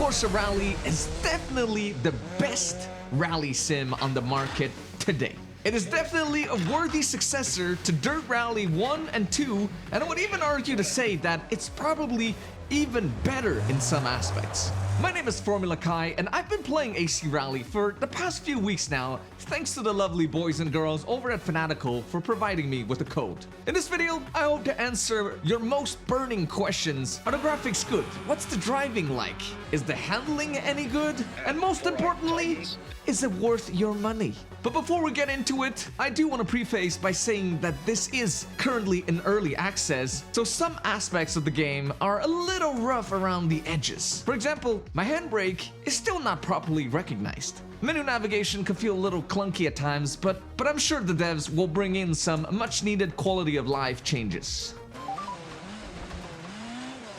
Corsa Rally is definitely the best rally sim on the market today. It is definitely a worthy successor to Dirt Rally 1 and 2, and I would even argue to say that it's probably even better in some aspects. My name is Formula Kai, and I've been playing AC Rally for the past few weeks now, thanks to the lovely boys and girls over at Fanatical for providing me with a code. In this video, I hope to answer your most burning questions. Are the graphics good? What's the driving like? Is the handling any good? And most importantly, is it worth your money? But before we get into it, I do want to preface by saying that this is currently in early access, so some aspects of the game are a little rough around the edges. For example, my handbrake is still not properly recognized. Menu navigation can feel a little clunky at times, but I'm sure the devs will bring in some much needed quality of life changes.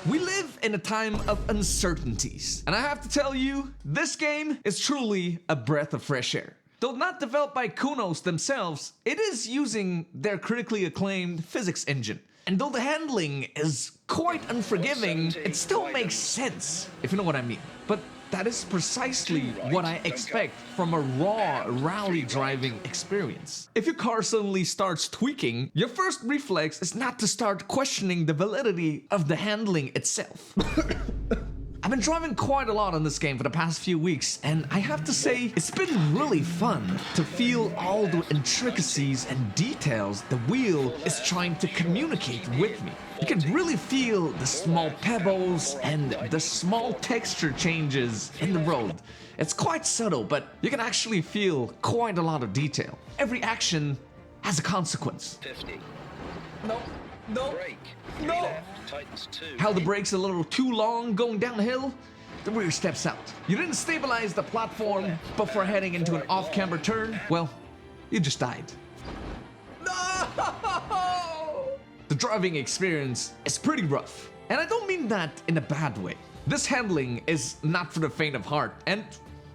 We live in a time of uncertainties, and I have to tell you, this game is truly a breath of fresh air. Though not developed by Kunos themselves, it is using their critically acclaimed physics engine. And though the handling is quite unforgiving, it still makes sense, if you know what I mean. But that is precisely what I expect from a raw rally driving experience. If your car suddenly starts tweaking, your first reflex is not to start questioning the validity of the handling itself. I've been driving quite a lot on this game for the past few weeks, and I have to say, it's been really fun to feel all the intricacies and details the wheel is trying to communicate with me. You can really feel the small pebbles and the small texture changes in the road. It's quite subtle, but you can actually feel quite a lot of detail. Every action has a consequence. 50. No. Brake. No. Left. Tightens 2. Held the brakes a little too long going downhill, the rear steps out. You didn't stabilize the platform before heading into an off-camber turn, well, you just died. No! The driving experience is pretty rough, and I don't mean that in a bad way. This handling is not for the faint of heart, and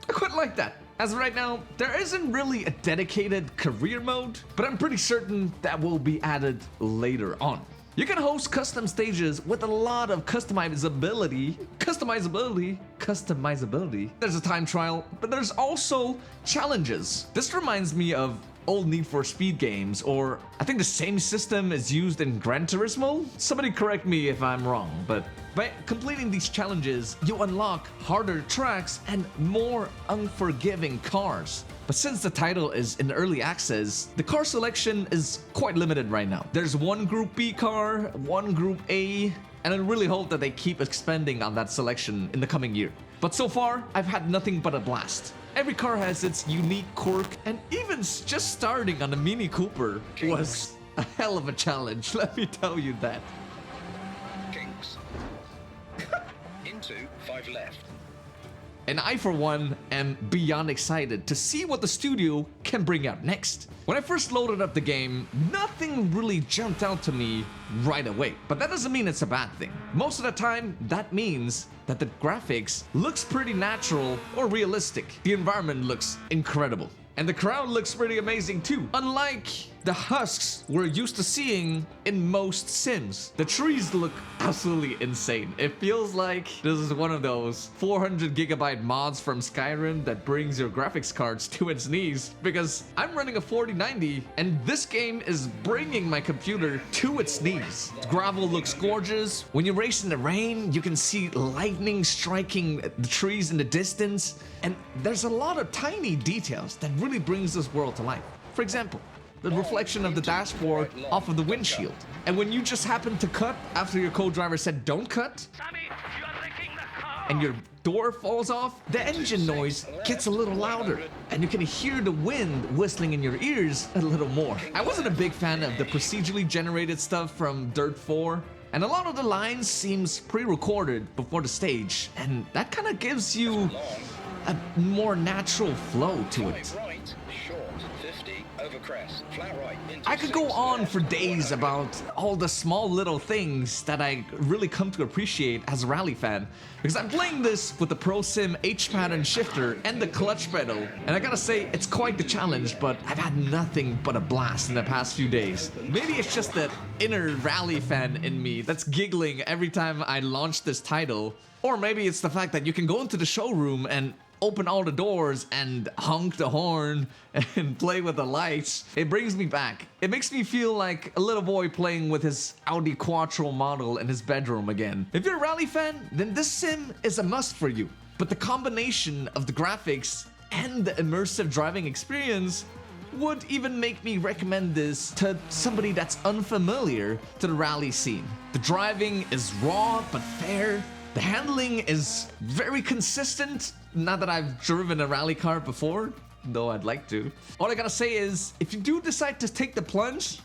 I quite like that. As of right now, there isn't really a dedicated career mode, but I'm pretty certain that will be added later on. You can host custom stages with a lot of customizability. There's a time trial, but there's also challenges. This reminds me of old Need for Speed games, or I think the same system is used in Gran Turismo? Somebody correct me if I'm wrong, but by completing these challenges, you unlock harder tracks and more unforgiving cars. But since the title is in early access, the car selection is quite limited right now. There's one Group B car, one Group A, and I really hope that they keep expanding on that selection in the coming year. But so far, I've had nothing but a blast. Every car has its unique quirk, and even just starting on a Mini Cooper was a hell of a challenge, let me tell you that. Kinks. Into 5 left. And I, for one, am beyond excited to see what the studio can bring out next. When I first loaded up the game, nothing really jumped out to me right away. But that doesn't mean it's a bad thing. Most of the time, that means that the graphics looks pretty natural or realistic. The environment looks incredible. And the crowd looks pretty amazing too. Unlike the husks we're used to seeing in most sims. The trees look absolutely insane. It feels like this is one of those 400 gigabyte mods from Skyrim that brings your graphics cards to its knees, because I'm running a 4090 and this game is bringing my computer to its knees. The gravel looks gorgeous. When you race in the rain, you can see lightning striking the trees in the distance, and there's a lot of tiny details that really brings this world to life. For example, the reflection of the dashboard off of the windshield. And when you just happen to cut after your co-driver said don't cut, and your door falls off, the engine noise gets a little louder, and you can hear the wind whistling in your ears a little more. I wasn't a big fan of the procedurally generated stuff from Dirt 4, and a lot of the lines seems pre-recorded before the stage, and that kind of gives you a more natural flow to it. Right, short, 50, over over crest, flat right, into I could go 6 on left, for days 100. about all the small little things that I really come to appreciate as a rally fan. Because I'm playing this with the Pro Sim H-pattern shifter and the clutch pedal. And I gotta say, it's quite the challenge, but I've had nothing but a blast in the past few days. Maybe it's just that inner rally fan in me that's giggling every time I launch this title. Or maybe it's the fact that you can go into the showroom and open all the doors and honk the horn and play with the lights. It brings me back. It makes me feel like a little boy playing with his Audi Quattro model in his bedroom again. If you're a rally fan, then this sim is a must for you. But the combination of the graphics and the immersive driving experience would even make me recommend this to somebody that's unfamiliar to the rally scene. The driving is raw but fair. The handling is very consistent. Not that I've driven a rally car before, though I'd like to. All I gotta say is, if you do decide to take the plunge,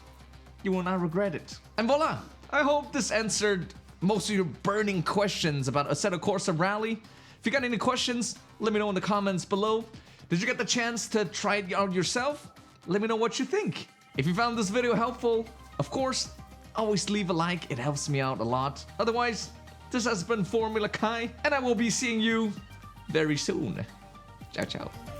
you will not regret it. And voila! I hope this answered most of your burning questions about Assetto Corsa Rally. If you got any questions, let me know in the comments below. Did you get the chance to try it out yourself? Let me know what you think. If you found this video helpful, of course, always leave a like. It helps me out a lot. Otherwise, this has been Formula Kai, and I will be seeing you very soon. Ciao, ciao.